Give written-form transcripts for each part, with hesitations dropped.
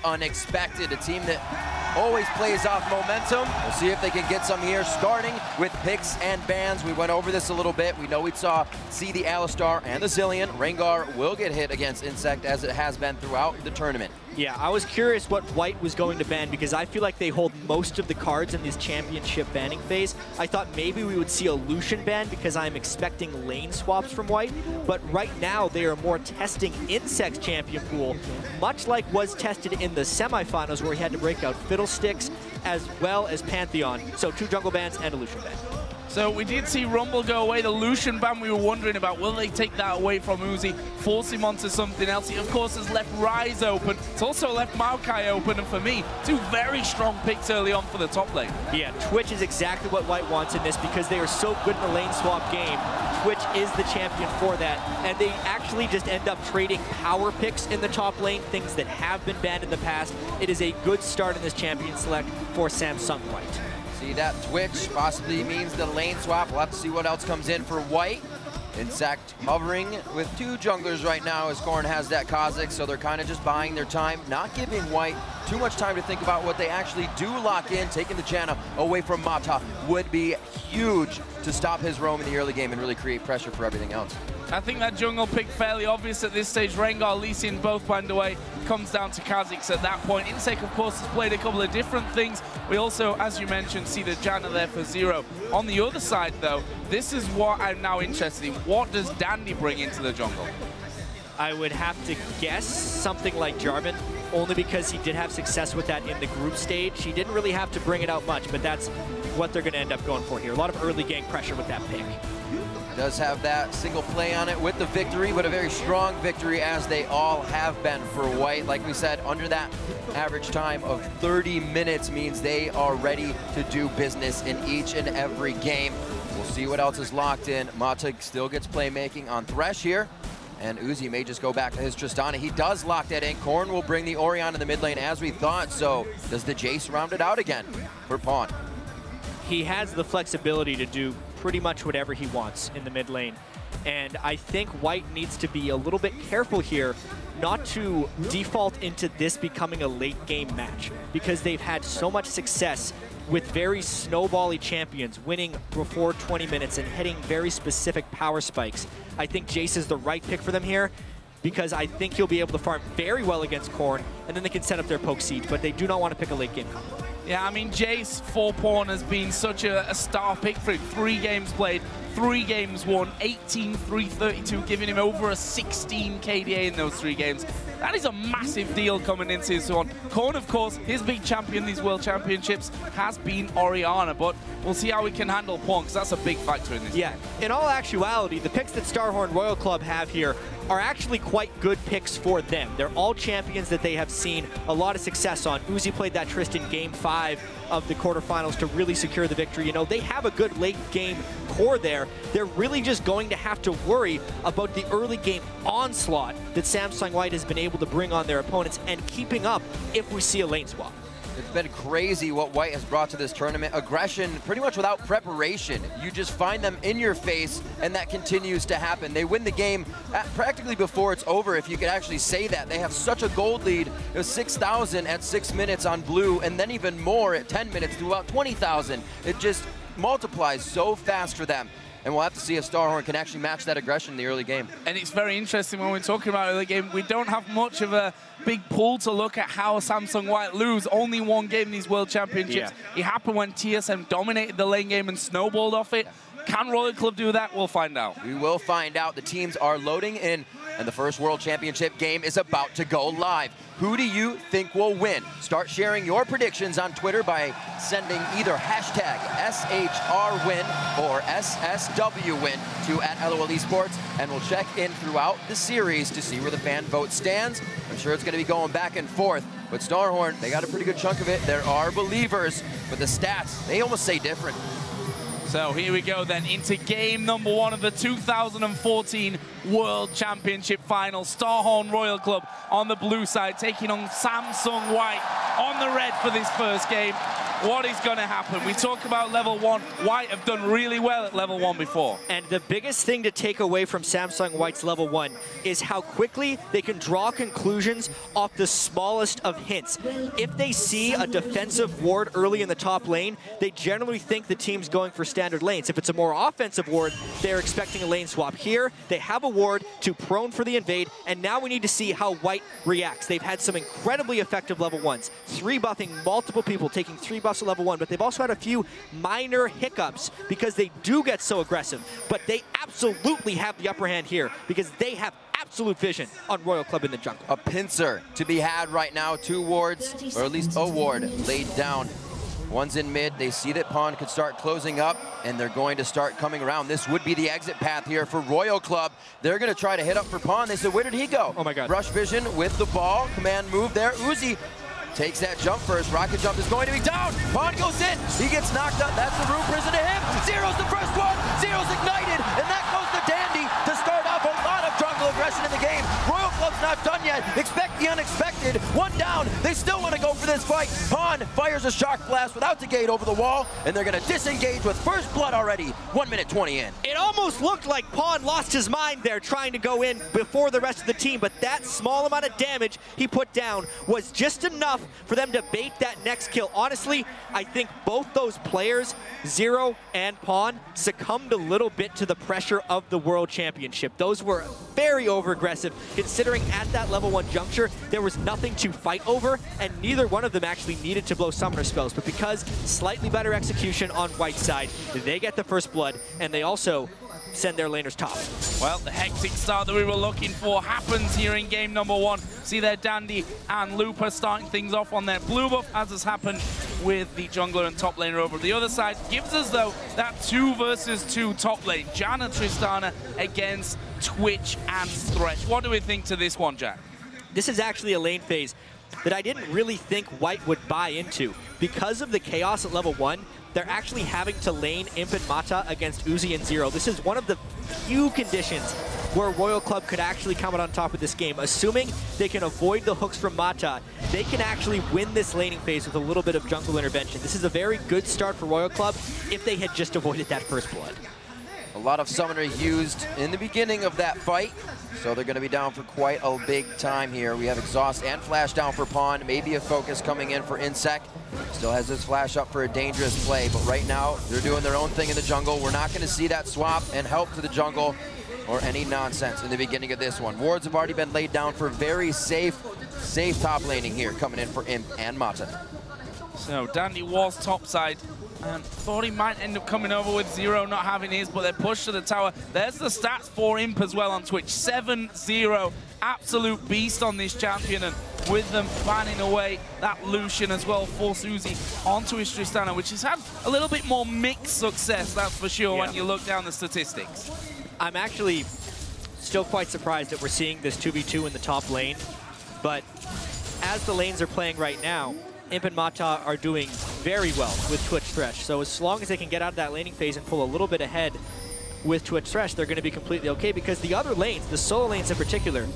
unexpected. A team that always plays off momentum. We'll see if they can get some here, starting with picks and bans. We went over this a little bit. We know we see the Alistar and the Zillion. Rengar will get hit against inSec as it has been throughout the tournament. Yeah, I was curious what White was going to ban because I feel like they hold most of the cards in this championship banning phase. I thought maybe we would see a Lucian ban because I'm expecting lane swaps from White, but right now they are more testing inSec's champion pool, much like was tested in the semifinals where he had to break out Fiddlesticks as well as Pantheon. So 2 jungle bans and a Lucian ban. So we did see Rumble go away. The Lucian ban we were wondering about, will they take that away from Uzi, force him onto something else? He, of course, has left Ryze open. It's also left Maokai open, and for me, 2 very strong picks early on for the top lane. Yeah, Twitch is exactly what White wants in this because they are so good in the lane swap game. Twitch is the champion for that, and they actually just end up trading power picks in the top lane, things that have been banned in the past. It is a good start in this champion select for Samsung White. See that Twitch possibly means the lane swap. We'll have to see what else comes in for White. inSec hovering with 2 junglers right now as Corn has that KhaZix, so they're kind of just buying their time, not giving White too much time to think about what they actually do lock in. Taking the Janna away from Mata would be huge to stop his roam in the early game and really create pressure for everything else. I think that jungle pick fairly obvious at this stage. Rengar, Lee Sin both banned away. Comes down to KhaZix at that point. inSec, of course, has played a couple of different things. We also, as you mentioned, see the Janna there for 0. On the other side, though, this is what I'm now interested in. What does Dandy bring into the jungle? I would have to guess something like Jarvan, only because he did have success with that in the group stage. He didn't really have to bring it out much, but that's what they're going to end up going for here. A lot of early game pressure with that pick. Does have that single play on it with the victory, but a very strong victory as they all have been for White. Like we said, under that average time of 30 minutes means they are ready to do business in each and every game. We'll see what else is locked in. Mata still gets playmaking on Thresh here, and Uzi may just go back to his Tristana. He does lock that in. Corn will bring the Orianna in the mid lane as we thought, so does the Jayce round it out again for Pawn? He has the flexibility to do pretty much whatever he wants in the mid lane. And I think White needs to be a little bit careful here not to default into this becoming a late game match, because they've had so much success with very snowbally champions, winning before 20 minutes and hitting very specific power spikes. I think Jayce is the right pick for them here, because I think he'll be able to farm very well against Corn, and then they can set up their poke siege, but they do not want to pick a late game combo. Yeah, I mean, Jayce for Pawn has been such a star pick for him. 3 games played, 3 games won, 18-3-32, giving him over a 16 KDA in those 3 games. That is a massive deal coming into this one. Corn, of course, his big champion, these World Championships, has been Orianna, but we'll see how we can handle Pawn, because that's a big factor in this. Yeah, in all actuality, the picks that Starhorn Royal Club have here are actually quite good picks for them. They're all champions that they have seen a lot of success on. Uzi played that Tristan game 5 of the quarterfinals to really secure the victory. You know, they have a good late game core there. They're really just going to have to worry about the early game onslaught that Samsung White has been able to bring on their opponents and keeping up if we see a lane swap. It's been crazy what White has brought to this tournament. Aggression, pretty much without preparation. You just find them in your face, and that continues to happen. They win the game practically before it's over, if you could actually say that. They have such a gold lead. It was 6,000 at 6 minutes on blue, and then even more at 10 minutes to about 20,000. It just multiplies so fast for them. And we'll have to see if Starhorn can actually match that aggression in the early game. And it's very interesting when we're talking about early game. We don't have much of a big pool to look at how Samsung White lose. Only 1 game in these World Championships. Yeah. It happened when TSM dominated the lane game and snowballed off it. Can Royal Club do that? We'll find out. We will find out. The teams are loading in, and the first World Championship game is about to go live. Who do you think will win? Start sharing your predictions on Twitter by sending either hashtag SHRWin or SSWWin to @LOLesports, and we'll check in throughout the series to see where the fan vote stands. I'm sure it's going to be going back and forth, but Starhorn, they got a pretty good chunk of it. There are believers, but the stats, they almost say different. So here we go then into game number 1 of the 2014 World Championship Final. Starhorn Royal Club on the blue side taking on Samsung White on the red for this first game. What is going to happen? We talk about level 1. White have done really well at level 1 before. And the biggest thing to take away from Samsung White's level 1 is how quickly they can draw conclusions off the smallest of hints. If they see a defensive ward early in the top lane, they generally think the team's going for standard lanes. If it's a more offensive ward, they're expecting a lane swap. Here, they have a ward to prone for the invade, and now we need to see how White reacts. They've had some incredibly effective level 1s, 3-buffing multiple people, taking 3 buffs at level 1, but they've also had a few minor hiccups because they do get so aggressive. But they absolutely have the upper hand here because they have absolute vision on Royal Club in the jungle. A pincer to be had right now. 2 wards, or at least a ward laid down. One's in mid. They see that Pawn could start closing up, and they're going to start coming around. This would be the exit path here for Royal Club. They're going to try to hit up for Pawn. They said, where did he go? Oh my God. Rush vision with the ball. Command move there. Uzi takes that jump first. Rocket jump is going to be down. Pawn goes in. He gets knocked up. That's the room prison to him. Zero's the first one. Zero's ignited, and that goes to Dandy to start off a lot of jungle aggression in the game. Royal Club's not done yet. Expect the unexpected. 1 down. They still want to go for this fight. Pawn fires a shock blast without the gate over the wall, and they're going to disengage with first blood already. 1 minute 20 in. It almost looked like Pawn lost his mind there trying to go in before the rest of the team, but that small amount of damage he put down was just enough for them to bait that next kill. Honestly, I think both those players, Zero and Pawn, succumbed a little bit to the pressure of the World Championship. Those were very over-aggressive, considering at that level 1 juncture, there was nothing to fight over, and neither one of them actually needed to blow summoner spells. But because slightly better execution on White's side, they get the first blood, and they also send their laners top. Well, the hectic start that we were looking for happens here in game number 1. See there, Dandy and Looper starting things off on their blue buff, as has happened with the jungler and top laner over the other side. Gives us, though, that 2 versus 2 top lane. Janna Tristana against Twitch and Thresh. What do we think to this one, Jack? This is actually a lane phase that I didn't really think White would buy into. Because of the chaos at level 1, they're actually having to lane Imp and Mata against Uzi and Zero. This is one of the few conditions where Royal Club could actually come out on top of this game. Assuming they can avoid the hooks from Mata, they can actually win this laning phase with a little bit of jungle intervention. This is a very good start for Royal Club if they had just avoided that first blood. A lot of summoner used in the beginning of that fight, so they're going to be down for quite a big time here. We have exhaust and flash down for Pawn, maybe a focus coming in for inSec. Still has his flash up for a dangerous play, but right now they're doing their own thing in the jungle. We're not going to see that swap and help to the jungle or any nonsense in the beginning of this one. Wards have already been laid down for very safe top laning here, coming in for Imp and Mata. So Dandy was topside. Thought he might end up coming over with Zero not having his, but they're pushed to the tower. There's the stats for Imp as well on Twitch. 7-0. Absolute beast on this champion, and with them fanning away that Lucian as well, force Uzi onto his Tristana, which has had a little bit more mixed success, that's for sure, when you look down the statistics. I'm actually still quite surprised that we're seeing this 2v2 in the top lane, but as the lanes are playing right now, Imp and Mata are doing very well with Twitch Thresh. So as long as they can get out of that laning phase and pull a little bit ahead with Twitch Thresh, they're going to be completely okay, because the other lanes, the solo lanes in particular,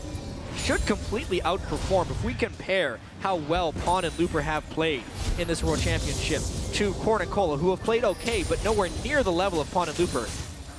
should completely outperform. If we compare how well Pawn and Looper have played in this World Championship to Corn and Cola, who have played okay, but nowhere near the level of Pawn and Looper,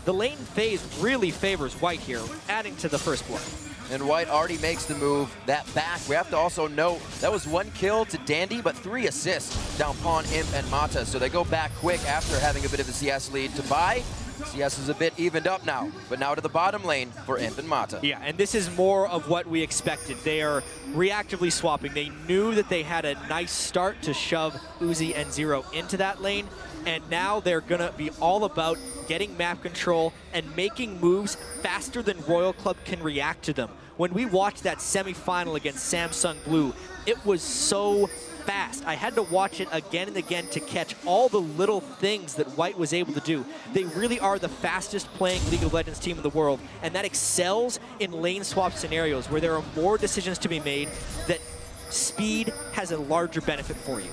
the lane phase really favors White here, adding to the first blood. And White already makes the move. That back, we have to also note, that was 1 kill to Dandy, but 3 assists down Pawn, Imp, and Mata. So they go back quick after having a bit of a CS lead to buy. CS is a bit evened up now, but now to the bottom lane for Imp and Mata. Yeah, and this is more of what we expected. They are reactively swapping. They knew that they had a nice start to shove Uzi and Zero into that lane, and now they're going to be all about getting map control and making moves faster than Royal Club can react to them. When we watched that semifinal against Samsung Blue, it was so fast. I had to watch it again and again to catch all the little things that White was able to do. They really are the fastest playing League of Legends team in the world, and that excels in lane swap scenarios where there are more decisions to be made that speed has a larger benefit for you.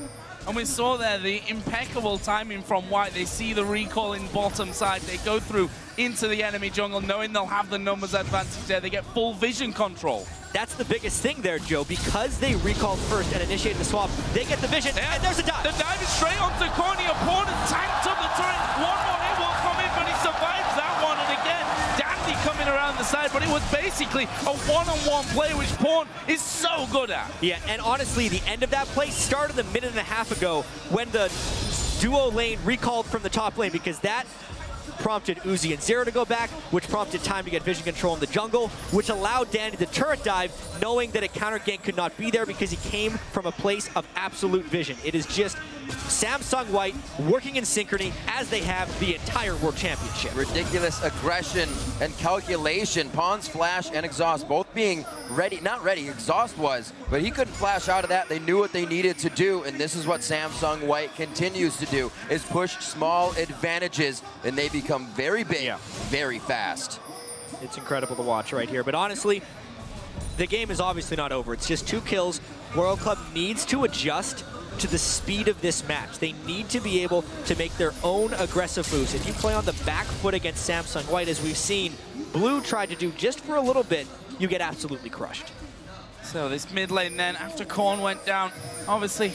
And we saw there the impeccable timing from White. They see the recall in bottom side. They go through into the enemy jungle, knowing they'll have the numbers advantage there. They get full vision control. That's the biggest thing there, Joe. Because they recalled first and initiated the swap, they get the vision, and there's a dive. The dive is straight onto Corny. Opponent tanked up the turret. One more hit will come in, but he survives that one. And again, Dandy coming around the side, but it was basically a one-on-one play, which Pawn is so good at. Yeah, and honestly, the end of that play started a minute and a half ago when the duo lane recalled from the top lane, because that prompted Uzi and Zero to go back, which prompted time to get vision control in the jungle, which allowed Dandy to turret dive, knowing that a counter gank could not be there because he came from a place of absolute vision. It is just Samsung White working in synchrony as they have the entire World Championship. Ridiculous aggression and calculation. Pawn's flash and exhaust both being ready, not ready, exhaust was, but he couldn't flash out of that. They knew what they needed to do, and this is what Samsung White continues to do, is push small advantages, and they become very big, very fast. It's incredible to watch right here, but honestly, the game is obviously not over. It's just 2 kills. Royal Club needs to adjust to the speed of this match. They need to be able to make their own aggressive moves. If you play on the back foot against Samsung White, as we've seen Blue tried to do just for a little bit, you get absolutely crushed. So this mid lane then, after Korn went down, obviously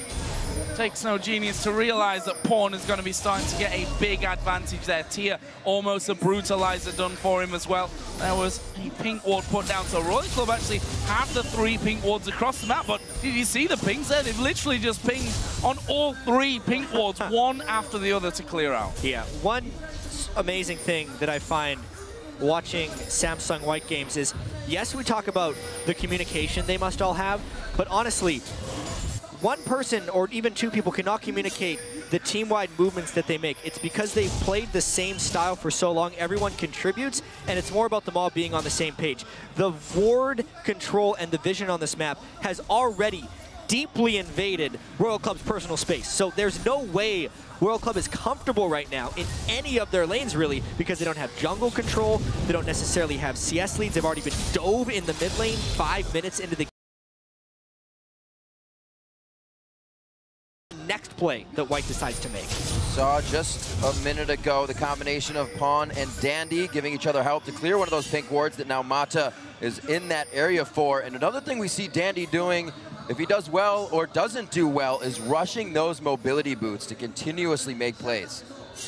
takes no genius to realize that Pawn is going to be starting to get a big advantage there. Tia, almost a brutalizer done for him as well. There was a pink ward put down. So Royal Club actually have the 3 pink wards across the map, but did you see the pings there? They've literally just pinged on all 3 pink wards, one after the other to clear out. Yeah, one amazing thing that I find watching Samsung White games is, yes, we talk about the communication they must all have, but honestly, one person or even 2 people cannot communicate the team-wide movements that they make. It's because they've played the same style for so long. Everyone contributes, and it's more about them all being on the same page. The ward control and the vision on this map has already deeply invaded Royal Club's personal space. So there's no way Royal Club is comfortable right now in any of their lanes, really, because they don't have jungle control. They don't necessarily have CS leads. They've already been dove in the mid lane 5 minutes into the next play that White decides to make. Saw just a minute ago the combination of Pawn and Dandy giving each other help to clear one of those pink wards that now Mata is in that area for. And another thing we see Dandy doing, if he does well or doesn't do well, is rushing those mobility boots to continuously make plays.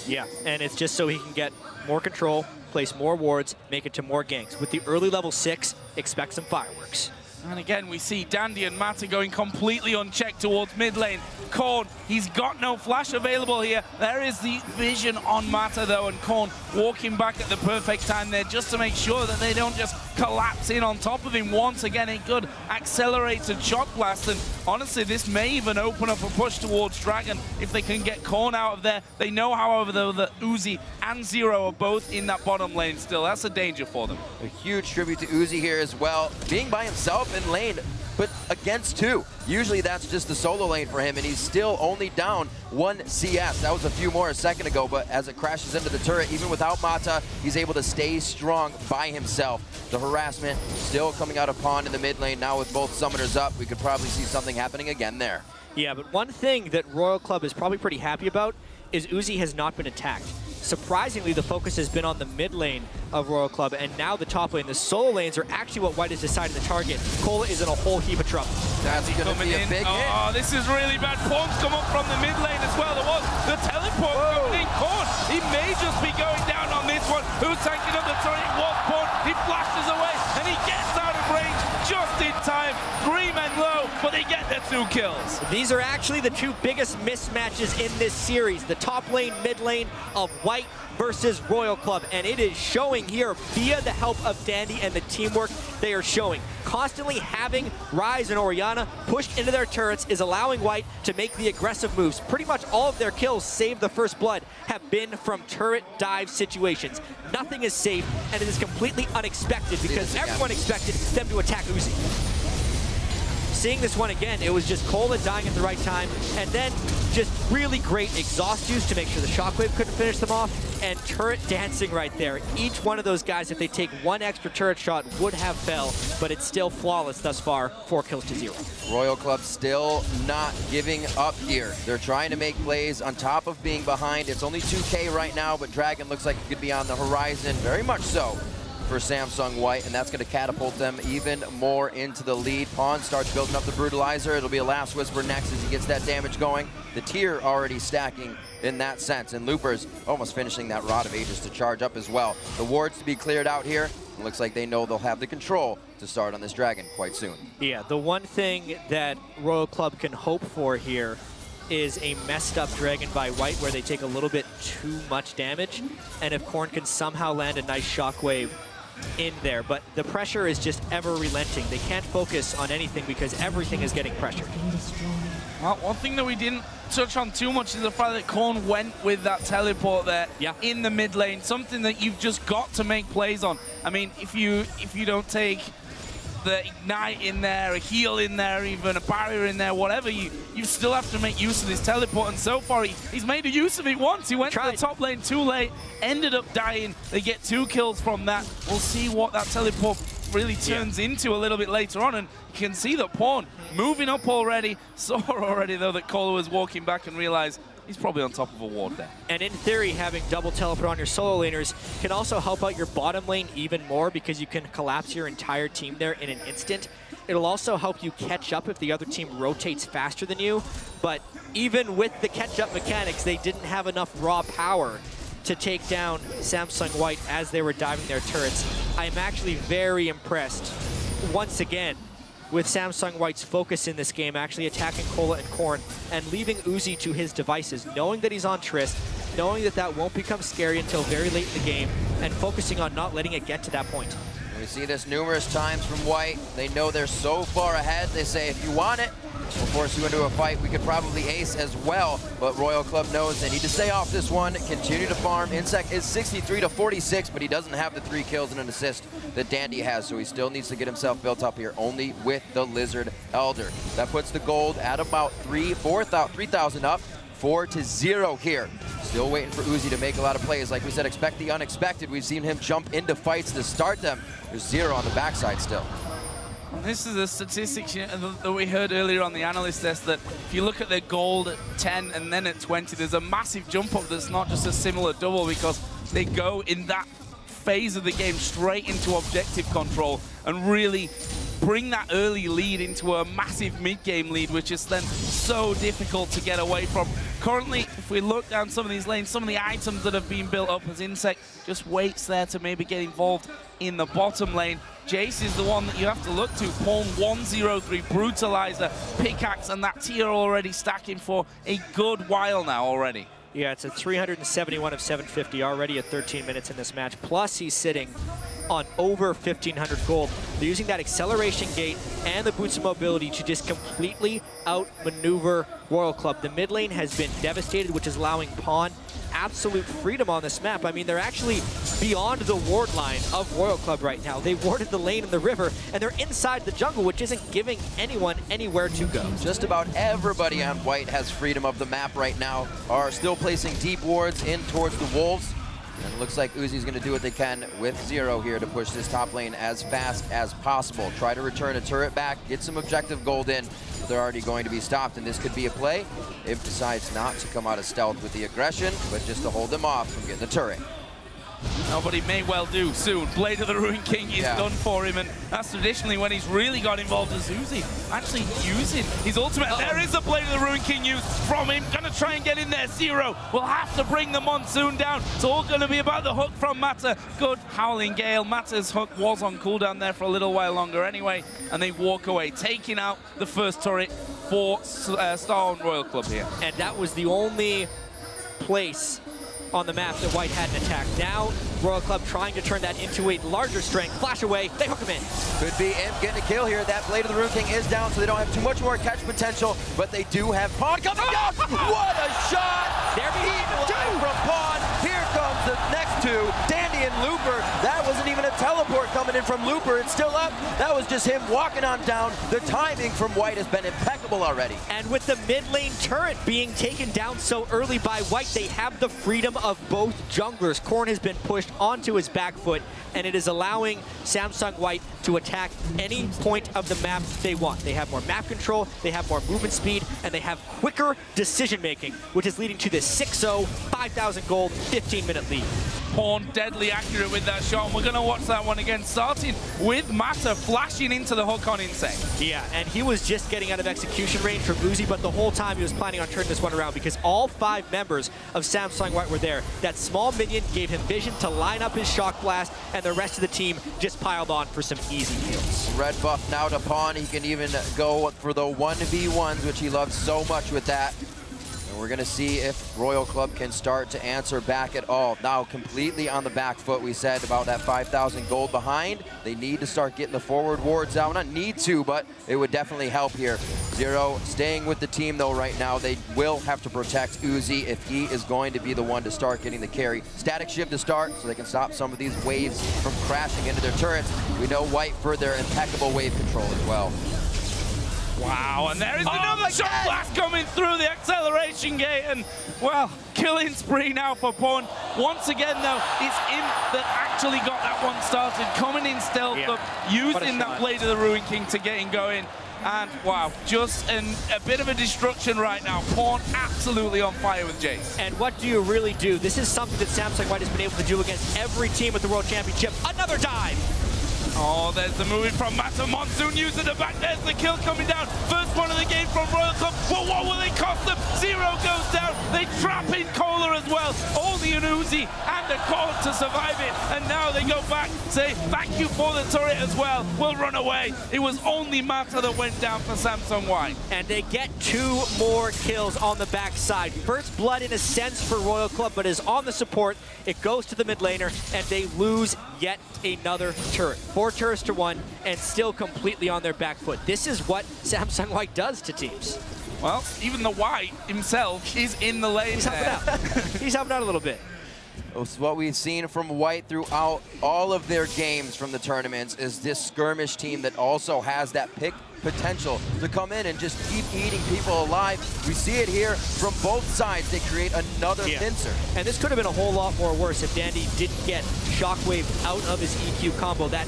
Yeah, and it's just so he can get more control, place more wards, make it to more ganks. With the early level 6, expect some fireworks. And again, we see Dandy and Mata going completely unchecked towards mid lane. Korn, he's got no flash available here. There is the vision on Mata, though, and Korn walking back at the perfect time there just to make sure that they don't just collapse in on top of him. Once again, a good accelerated shot blast, and honestly, this may even open up a push towards Dragon if they can get Korn out of there. They know, however, though, that Uzi and Zero are both in that bottom lane still. That's a danger for them. A huge tribute to Uzi here as well, being by himself in lane, but against 2. Usually that's just the solo lane for him, and he's still only down 1 CS. That was a few more a second ago, but as it crashes into the turret, even without Mata, he's able to stay strong by himself. The harassment still coming out of Pawn in the mid lane. Now with both summoners up, we could probably see something happening again there. Yeah, but one thing that Royal Club is probably pretty happy about is Uzi has not been attacked. Surprisingly, the focus has been on the mid lane of Royal Club, and now the top lane. The solo lanes are actually what White has decided to target. Cola is in a whole heap of trouble. That's going to be a big hit. Oh, this is really bad. Pawn's come up from the mid lane as well. There was the teleport coming in. Korn, he may just be going down on this one. Who's tanking up the turret? It was Pawn. He flashes away, and he gets out of range just in time. 3 men low, but they get their 2 kills. These are actually the 2 biggest mismatches in this series. The top lane, mid lane of White versus Royal Club, and it is showing here via the help of Dandy and the teamwork they are showing. Constantly having Ryze and Orianna pushed into their turrets is allowing White to make the aggressive moves. Pretty much all of their kills, save the first blood, have been from turret dive situations. Nothing is safe, and it is completely unexpected because everyone expected them to attack Uzi. seeing this one again, it was just Cola dying at the right time, and then just really great exhaust use to make sure the Shockwave couldn't finish them off, and turret dancing right there. Each one of those guys, if they take one extra turret shot, would have fell, but it's still flawless thus far, 4 kills to 0. Royal Club still not giving up here. They're trying to make plays on top of being behind. It's only 2K right now, but Dragon looks like it could be on the horizon, very much so, for Samsung White, and that's going to catapult them even more into the lead. Pawn starts building up the Brutalizer. It'll be a Last Whisper next as he gets that damage going. The tier already stacking in that sense, and Loopers almost finishing that Rod of Ages to charge up as well. The wards to be cleared out here. It looks like they know they'll have the control to start on this Dragon quite soon. Yeah, the one thing that Royal Club can hope for here is a messed up Dragon by White where they take a little bit too much damage, and if Corn can somehow land a nice Shockwave in there, but the pressure is just ever relenting. They can't focus on anything because everything is getting pressured. Well, one thing that we didn't touch on too much is the fact that Korn went with that teleport there in the mid lane, something that you've just got to make plays on. I mean, if you don't take the Ignite in there, a heal in there, even a barrier in there, whatever, you still have to make use of this teleport, and so far he's made a use of it once. He went to the top lane too late, ended up dying. They get 2 kills from that. We'll see what that teleport really turns into a little bit later on, and you can see that Pawn moving up already. Saw already though that Cola was walking back and realized he's probably on top of a ward there. And in theory, having double teleport on your solo laners can also help out your bottom lane even more because you can collapse your entire team there in an instant. It'll also help you catch up if the other team rotates faster than you. But even with the catch-up mechanics, they didn't have enough raw power to take down Samsung White as they were diving their turrets. I'm actually very impressed, once again, with Samsung White's focus in this game, actually attacking Cola and Korn and leaving Uzi to his devices, knowing that he's on Trist, knowing that that won't become scary until very late in the game, and focusing on not letting it get to that point. We see this numerous times from White. They know they're so far ahead. They say, if you want it, we'll force you into a fight. We could probably ace as well, but Royal Club knows they need to stay off this one, continue to farm. inSec is 63 to 46, but he doesn't have the 3 kills and an assist that Dandy has, so he still needs to get himself built up here, only with the Lizard Elder. That puts the gold at about 3,000 up, 4-0 here. Still waiting for Uzi to make a lot of plays. Like we said, expect the unexpected. We've seen him jump into fights to start them. There's 0 on the backside still. This is a statistic that we heard earlier on the analyst desk, that if you look at their gold at 10 and then at 20, there's a massive jump up that's not just a similar double, because they go in that phase of the game straight into objective control and really bring that early lead into a massive mid-game lead, which is then so difficult to get away from. Currently, if we look down some of these lanes, some of the items that have been built up as inSec just waits there to maybe get involved in the bottom lane. Jayce is the one that you have to look to. Pawn 103, Brutalizer, Pickaxe, and that tier already stacking for a good while now already. Yeah, it's a 371 of 750 already at 13 minutes in this match. Plus, he's sitting on over 1,500 gold. They're using that acceleration gate and the boots of mobility to just completely outmaneuver Royal Club. The mid lane has been devastated, which is allowing Pawn absolute freedom on this map. I mean, they're actually beyond the ward line of Royal Club right now. They warded the lane in the river, and they're inside the jungle, which isn't giving anyone anywhere to go. Just about everybody on White has freedom of the map right now, are still placing deep wards in towards the Wolves. And it looks like Uzi's going to do what they can with 0 here to push this top lane as fast as possible. Try to return a turret back, get some objective gold in, but they're already going to be stopped, and this could be a play if decides not to come out of stealth with the aggression, but just to hold them off from getting the turret. No, but he may well do soon. Blade of the Ruined King is done for him, and that's traditionally when he's really got involved as Uzi actually using his ultimate. There is a Blade of the Ruined King used from him. Gonna try and get in there. 0 will have to bring the Monsoon down. It's all gonna be about the hook from Mata. Good Howling Gale. Mata's hook was on cooldown there for a little while longer anyway, and they walk away, taking out the first turret for Star on Royal Club here. And that was the only place on the map that White hadn't attacked. Now, Royal Club trying to turn that into a larger strength. Flash away, they hook him in. Could be Imp getting a kill here. That Blade of the Ruined King is down, so they don't have too much more catch potential, but they do have Pawn coming down. What a shot! There we go. From Pawn. Here comes the next two, Dandy and Looper. That wasn't even a teleport coming in from Looper. It's still up. That was just him walking on down. The timing from White has been impeccable already. And with the mid lane turret being taken down so early by White, they have the freedom of both junglers. Corn has been pushed onto his back foot, and it is allowing Samsung White to attack any point of the map they want. They have more map control, they have more movement speed, and they have quicker decision making, which is leading to this 6-0, 5,000 gold, 15-minute lead. Pawn deadly accurate with that shot, and we're going to watch that one again, starting with Mata flashing into the hook on inSec. Yeah, and he was just getting out of execution range from Uzi, but the whole time he was planning on turning this one around because all 5 members of Samsung White were there. That small minion gave him vision to line up his shock blast, and the rest of the team just piled on for some easy kills. Red buff now to Pawn. He can even go for the 1v1s, which he loves so much with that. And we're going to see if Royal Club can start to answer back at all. Now completely on the back foot, we said about that 5,000 gold behind. They need to start getting the forward wards out. Not need to, but it would definitely help here. Zero staying with the team though right now. They will have to protect Uzi if he is going to be the one to start getting the carry. Static shiv to start so they can stop some of these waves from crashing into their turrets. We know White for their impeccable wave control as well. Wow, and there is another shot blast coming through the acceleration gate, and, well, killing spree now for Pawn. Once again, though, it's Imp that actually got that one started, coming in stealth, using that Blade of the Ruin King to getting going. And, wow, just a bit of a destruction right now. Pawn absolutely on fire with Jayce. And what do you really do? This is something that Samsung White has been able to do against every team at the World Championship. Another dive! Oh, there's the moving from Mata. Monsoon using the back. There's the kill coming down. First one of the game from Royal Club. Well, what will it cost them? Zero goes down. They trap in Kohler as well. Only an Uzi and a Corn to survive it. And now they go back, say, thank you for the turret as well. We'll run away. It was only Mata that went down for Samsung White. And they get 2 more kills on the backside. First blood in a sense for Royal Club, but is on the support. It goes to the mid laner, and they lose yet another turret. 4 turrets to 1, and still completely on their back foot. This is what Samsung White does to teams. Well, even the White himself is in the lane. He's helping out. He's helping out a little bit. It's what we've seen from White throughout all of their games from the tournaments is this skirmish team that also has that pick potential to come in and just keep eating people alive. We see it here from both sides. They create another pincer. And this could have been a whole lot more worse if Dandy didn't get Shockwave out of his EQ combo. That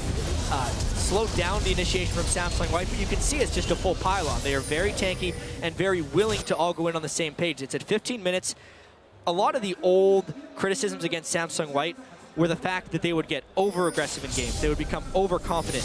slowed down the initiation from Samsung White, but you can see it's just a full pylon. They are very tanky and very willing to all go in on the same page. It's at 15 minutes. A lot of the old criticisms against Samsung White were the fact that they would get over-aggressive in games. They would become overconfident.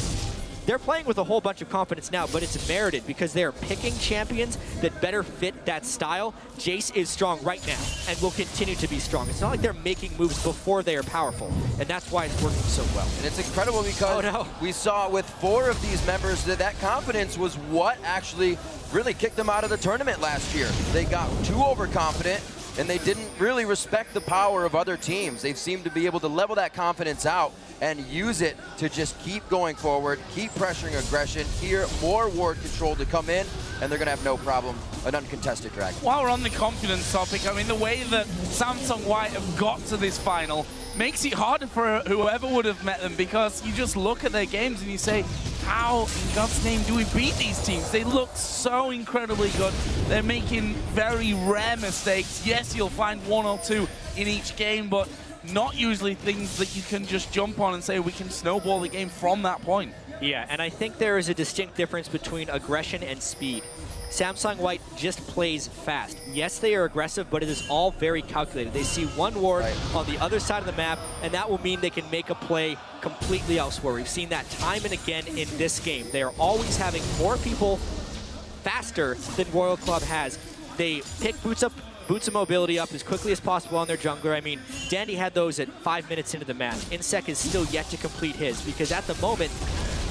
They're playing with a whole bunch of confidence now, but it's merited because they're picking champions that better fit that style. Jayce is strong right now and will continue to be strong. It's not like they're making moves before they are powerful, and that's why it's working so well. And it's incredible because we saw with 4 of these members that that confidence was what actually really kicked them out of the tournament last year. They got too overconfident, and they didn't really respect the power of other teams. They seemed to be able to level that confidence out and use it to just keep going forward, keep pressuring aggression, here more ward control to come in, and they're gonna have no problem, an uncontested dragon. While we're on the confidence topic, I mean, the way that Samsung White have got to this final makes it harder for whoever would have met them, because you just look at their games and you say, how in God's name do we beat these teams? They look so incredibly good. They're making very rare mistakes. Yes, you'll find 1 or 2 in each game, but not usually things that you can just jump on and say we can snowball the game from that point. Yeah, and I think there is a distinct difference between aggression and speed. Samsung White just plays fast. Yes, they are aggressive, but it is all very calculated. They see one ward on the other side of the map, and that will mean they can make a play completely elsewhere. We've seen that time and again in this game. They are always having more people faster than Royal Club has. They pick boots of mobility up as quickly as possible on their jungler. I mean, Dandy had those at 5 minutes into the match. inSec is still yet to complete his, because at the moment,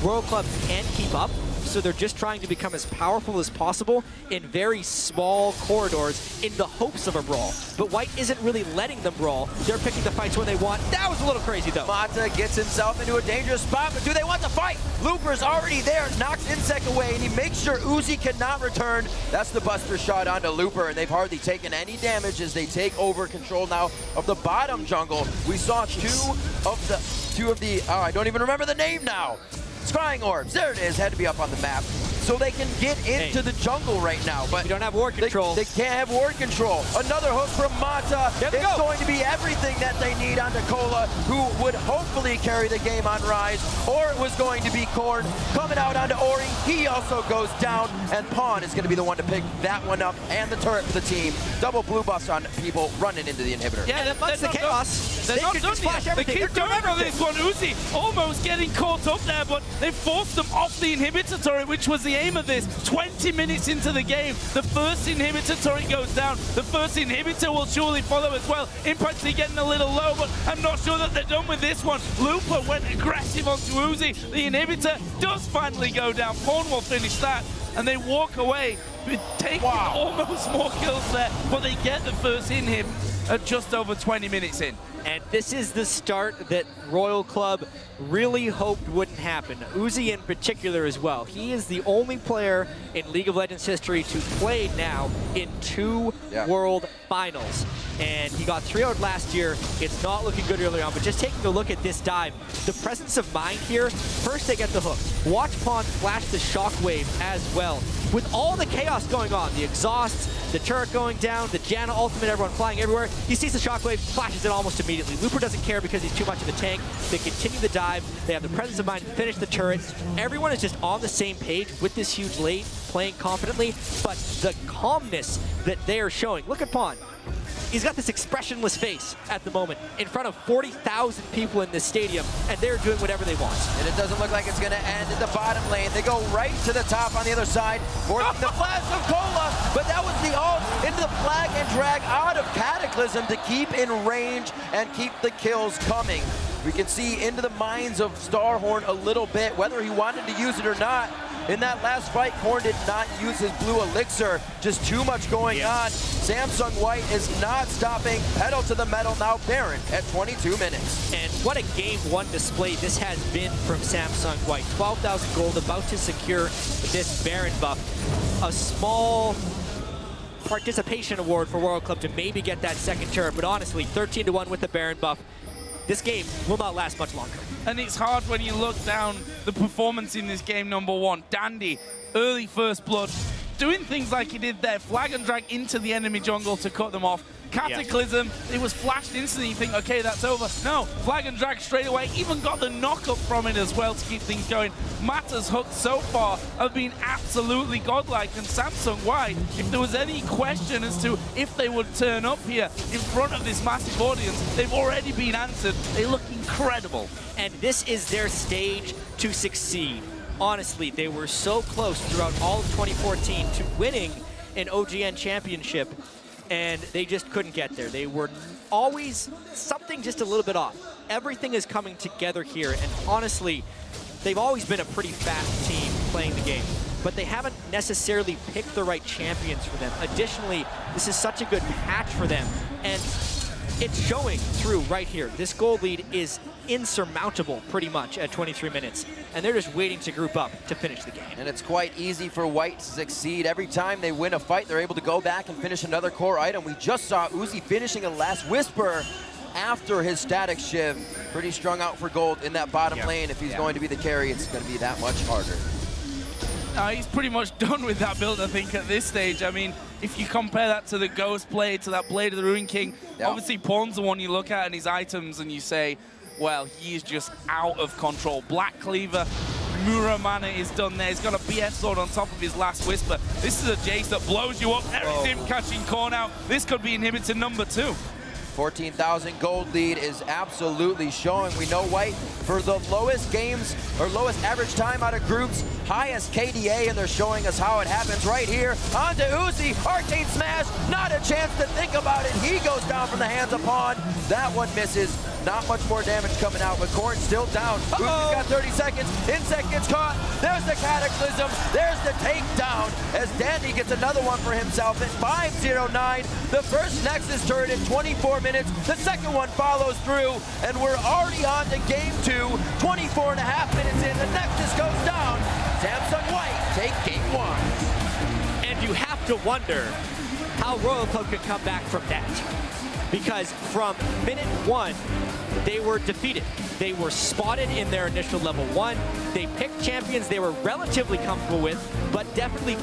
Royal Club can keep up, so they're just trying to become as powerful as possible in very small corridors in the hopes of a brawl. But White isn't really letting them brawl. They're picking the fights when they want. That was a little crazy, though. Mata gets himself into a dangerous spot, but do they want to fight? Looper's already there, knocks inSec away, and he makes sure Uzi cannot return. That's the buster shot onto Looper, and they've hardly taken any damage as they take over control now of the bottom jungle. We saw two of the, oh, I don't even remember the name now. Scrying orbs, there it is, had to be up on the map. So they can get into the jungle right now, but you don't have ward control. They can't have ward control. Another hook from Mata. It's going to be everything that they need on Nicola, who would hopefully carry the game on Ryze, or it was going to be Korn coming out onto Ori. He also goes down, and Pawn is going to be the one to pick that one up, and the turret for the team. Double blue buffs on people running into the inhibitor. Yeah, that's the chaos. They could just flash everything. They keep doing this one. Uzi almost getting caught up there, but they forced them off the inhibitor turret, which was the aim of this. 20 minutes into the game, the first inhibitor turret goes down. The first inhibitor will surely follow as well. Impact's getting a little low, but I'm not sure that they're done with this one. Looper went aggressive onto Uzi. The inhibitor does finally go down. Pawn will finish that, and they walk away with taking almost more kills there, but they get the first inhib at just over 20 minutes in. And this is the start that Royal Club really hoped wouldn't happen. Uzi in particular as well. He is the only player in League of Legends history to play now in 2 World Finals. And he got 3-0'd last year. It's not looking good early on, but just taking a look at this dive, the presence of mind here, first they get the hook. Watch Pawn flash the shockwave as well. With all the chaos going on, the exhausts, the turret going down, the Janna ultimate, everyone flying everywhere, he sees the shockwave, flashes it almost immediately. Looper doesn't care because he's too much of a tank. They continue the dive. They have the presence of mind to finish the turret. Everyone is just on the same page with this huge lead, playing confidently, but the calmness that they are showing. Look at Pawn. He's got this expressionless face at the moment in front of 40,000 people in this stadium, and they're doing whatever they want. And it doesn't look like it's going to end in the bottom lane. They go right to the top on the other side, forcing the flash of Cola, but that was the ult into the flag and drag out of Cataclysm to keep in range and keep the kills coming. We can see into the minds of Starhorn a little bit, whether he wanted to use it or not. In that last fight, Korn did not use his blue elixir. Just too much going on. Samsung White is not stopping. Pedal to the metal now. Baron at 22 minutes. And what a game 1 display this has been from Samsung White. 12,000 gold, about to secure this Baron buff. A small participation award for Royal Club to maybe get that second turret, but honestly, 13-1 with the Baron buff. This game will not last much longer. And it's hard when you look down the performance in this game, number 1. Dandy, early first blood, doing things like he did there, flag and drag into the enemy jungle to cut them off. Cataclysm, it was flashed instantly, you think, okay, that's over. No, flag and drag straight away, even got the knock-up from it as well to keep things going. Mata's hooks so far have been absolutely godlike, and Samsung White, if there was any question as to if they would turn up here in front of this massive audience, they've already been answered. They look incredible. And this is their stage to succeed. Honestly, they were so close throughout all of 2014 to winning an OGN championship, and they just couldn't get there. They were always something just a little bit off. Everything is coming together here, and honestly, they've always been a pretty fast team playing the game, but they haven't necessarily picked the right champions for them. Additionally, this is such a good patch for them, and it's showing through right here. This gold lead is insurmountable pretty much at 23 minutes, and they're just waiting to group up to finish the game. And it's quite easy for White to succeed. Every time they win a fight, they're able to go back and finish another core item. We just saw Uzi finishing a last Whisper after his static shiv. Pretty strung out for gold in that bottom lane. If he's going to be the carry, it's going to be that much harder. He's pretty much done with that build, I think, at this stage. I mean, if you compare that to the Ghost Blade, to that Blade of the Ruin King, obviously Pawn's the one you look at and his items and you say, well, he's just out of control. Black Cleaver, Muramana is done there. He's got a BF sword on top of his last Whisper. This is a Jayce that blows you up. There is him catching Korn out. This could be inhibitor number 2. 14,000 gold lead is absolutely showing. We know White for the lowest games or lowest average time out of groups, highest KDA, and they're showing us how it happens right here. Onto Uzi, Arcane Smash, Thresh, not a chance to think about it. He goes down from the hands of Pawn. That one misses. Not much more damage coming out, but Corn still down. Uzi's got 30 seconds. inSec gets caught. There's the Cataclysm. There's the takedown as Dandy gets another one for himself at 5-0-9. The first Nexus turret in 24 minutes. The second one follows through, and we're already on to game 2. 24 and a half minutes in. The Nexus goes down. Samsung White take game 1. And you have to wonder how Royal Club could come back from that. Because from minute 1, they were defeated. They were spotted in their initial level 1. They picked champions they were relatively comfortable with, but definitely